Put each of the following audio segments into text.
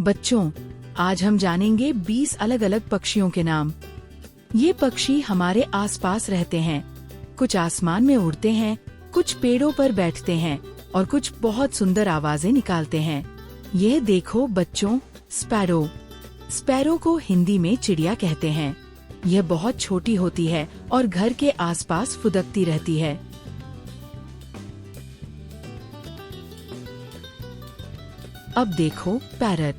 बच्चों, आज हम जानेंगे 20 अलग अलग पक्षियों के नाम। ये पक्षी हमारे आसपास रहते हैं। कुछ आसमान में उड़ते हैं, कुछ पेड़ों पर बैठते हैं और कुछ बहुत सुंदर आवाजें निकालते हैं। यह देखो बच्चों, स्पैरो। स्पैरो को हिंदी में चिड़िया कहते हैं। यह बहुत छोटी होती है और घर के आसपास फुदकती रहती है। अब देखो पैरट।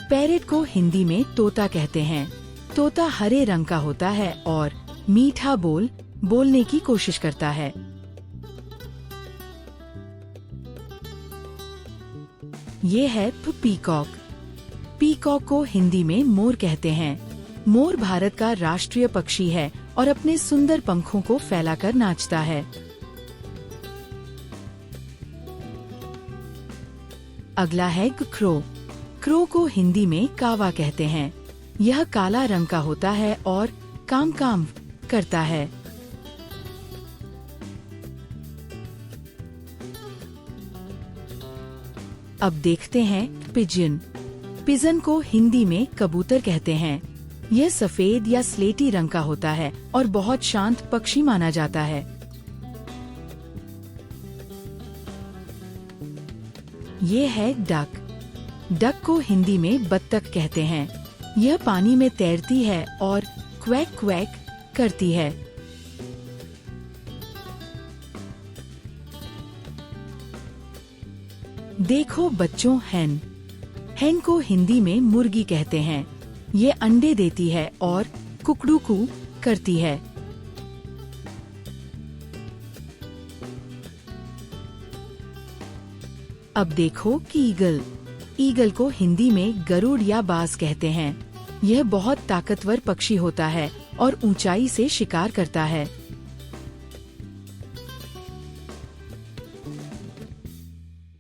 पैरट को हिंदी में तोता कहते हैं। तोता हरे रंग का होता है और मीठा बोलने की कोशिश करता है। ये है पीकॉक। पीकॉक को हिंदी में मोर कहते हैं। मोर भारत का राष्ट्रीय पक्षी है और अपने सुंदर पंखों को फैलाकर नाचता है। अगला है क्रो। क्रो को हिंदी में कावा कहते हैं। यह काला रंग का होता है और काम करता है। अब देखते हैं पिजन। पिजन को हिंदी में कबूतर कहते हैं। यह सफेद या स्लेटी रंग का होता है और बहुत शांत पक्षी माना जाता है। ये है डक। डक को हिंदी में बत्तख कहते हैं। यह पानी में तैरती है और क्वैक क्वैक करती है। देखो बच्चों, हैन। हैन को हिंदी में मुर्गी कहते हैं। ये अंडे देती है और कुकड़ू करती है। अब देखो ईगल। ईगल को हिंदी में गरुड़ या बाज कहते हैं। यह बहुत ताकतवर पक्षी होता है और ऊंचाई से शिकार करता है।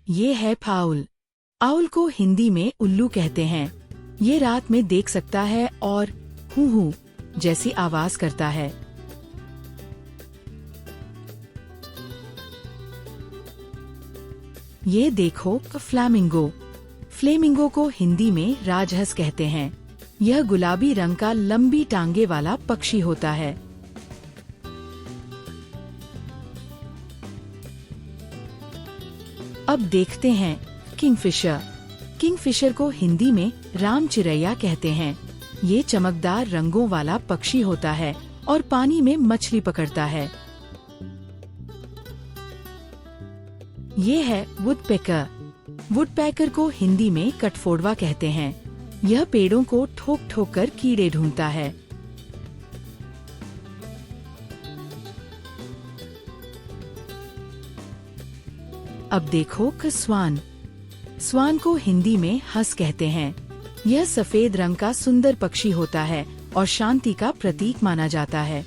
ये है फाउल। आउल को हिंदी में उल्लू कहते हैं। ये रात में देख सकता है और हू जैसी आवाज करता है। ये देखो फ्लैमिंगो। फ्लेमिंगो को हिंदी में राजहंस कहते हैं। यह गुलाबी रंग का लंबी टांगे वाला पक्षी होता है। अब देखते हैं किंगफिशर। किंगफिशर को हिंदी में राम चिरैया कहते हैं। ये चमकदार रंगों वाला पक्षी होता है और पानी में मछली पकड़ता है। ये है वुडपेकर। वुडपेकर को हिंदी में कठफोड़वा कहते हैं। यह पेड़ों को ठोक कर कीड़े ढूंढता है। अब देखो स्वान। स्वान को हिंदी में हंस कहते हैं। यह सफेद रंग का सुंदर पक्षी होता है और शांति का प्रतीक माना जाता है।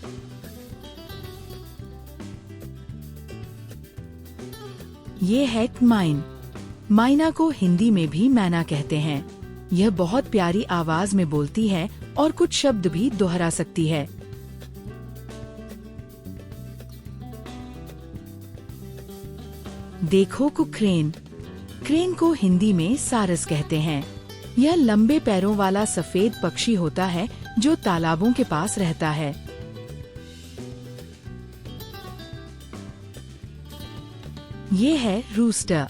ये है माइन। माइना को हिंदी में भी मैना कहते हैं। यह बहुत प्यारी आवाज में बोलती है और कुछ शब्द भी दोहरा सकती है। देखो कुक्रेन। क्रेन को हिंदी में सारस कहते हैं। यह लंबे पैरों वाला सफेद पक्षी होता है जो तालाबों के पास रहता है। ये है रूस्टर।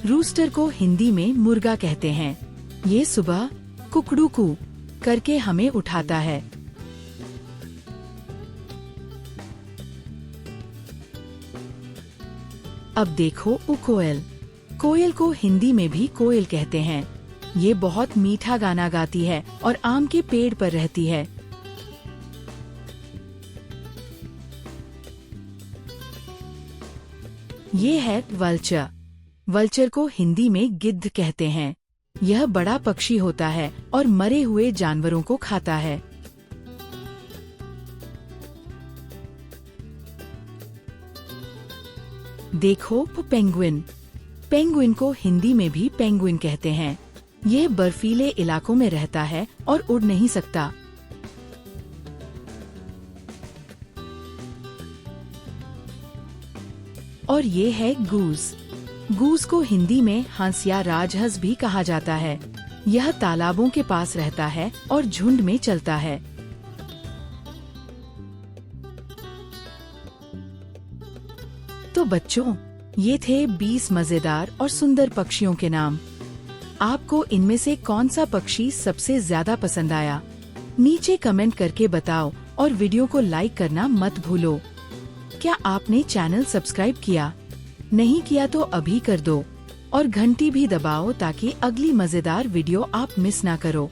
रूस्टर को हिंदी में मुर्गा कहते हैं। ये सुबह कुकड़ू करके हमें उठाता है। अब देखो कोयल। कोयल को हिंदी में भी कोयल कहते हैं। ये बहुत मीठा गाना गाती है और आम के पेड़ पर रहती है। ये है वल्चर। वल्चर को हिंदी में गिद्ध कहते हैं। यह बड़ा पक्षी होता है और मरे हुए जानवरों को खाता है। देखो पेंगुइन। पेंगुइन को हिंदी में भी पेंगुइन कहते हैं। यह बर्फीले इलाकों में रहता है और उड़ नहीं सकता। और ये है गूस। गूस को हिंदी में हंस या राजहंस भी कहा जाता है। यह तालाबों के पास रहता है और झुंड में चलता है। तो बच्चों, ये थे 20 मजेदार और सुंदर पक्षियों के नाम। आपको इनमें से कौन सा पक्षी सबसे ज्यादा पसंद आया? नीचे कमेंट करके बताओ और वीडियो को लाइक करना मत भूलो। क्या आपने चैनल सब्सक्राइब किया? नहीं किया तो अभी कर दो और घंटी भी दबाओ ताकि अगली मजेदार वीडियो आप मिस ना करो।